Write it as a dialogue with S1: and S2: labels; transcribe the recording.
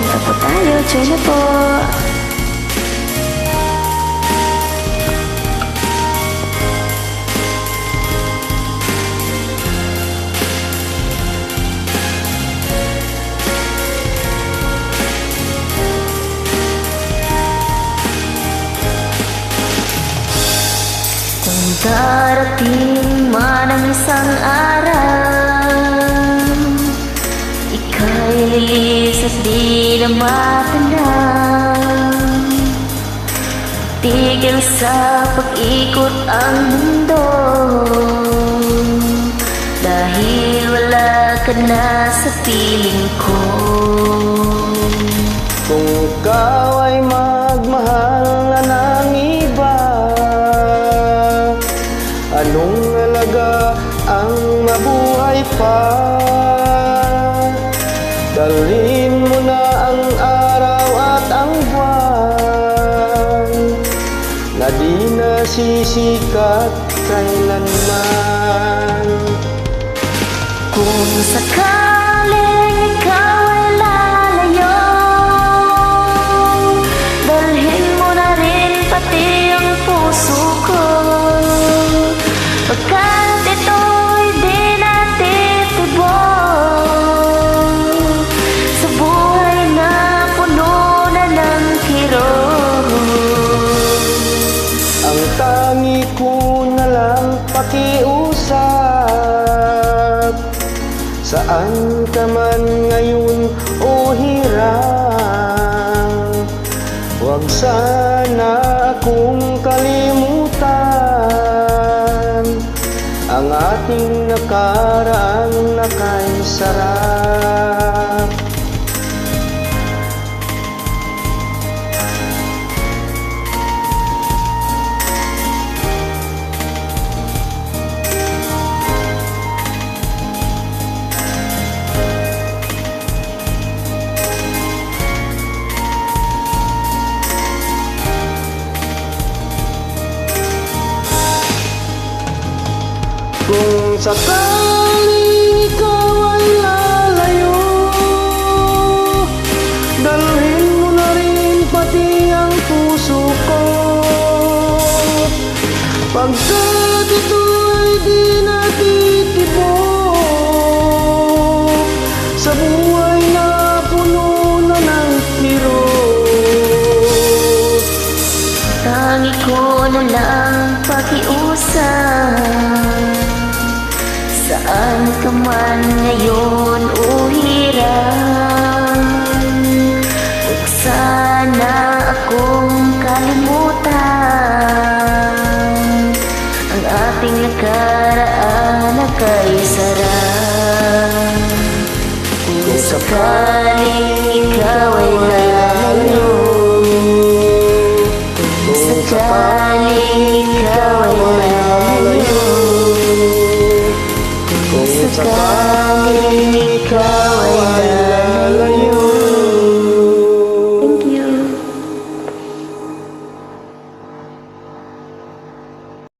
S1: kanta po tayo. Join na po. Kung darating man ang isang araw, ika'y lilis at di na matanaw. Tigil sa pag-ikot ang mundo, dahil wala ka na sa piling ko.
S2: Kung ikaw ay magmahal na ng iba, anong halaga ang mabuhay pa? Dalhin mo na ang araw at ang buwan, na di nasisikat kailanman.
S1: Kung sakaling ikaw ay lalayo, dalhin mo na rin pati ang puso ko. Pagkat ito'y di natitibok sa buhay na puno na ng kirot.
S2: Ang tangi ko na lang pakiusap, saan ka man ngayon o hirang, huwag sana akong kalimutan ang ating nakaraang nakaisarap. Kung sakali ikaw ay lalayo, dalhin mo na rin pati ang puso ko. Pagkat ito'y di natitibok sa buhay na puno na ng kirot.
S1: Tangi ko na lang pakiusap, saan ka man ngayon o hirang, huwag sana akong kalimutan ang ating nakaraan na kaisarap. Kung sakaling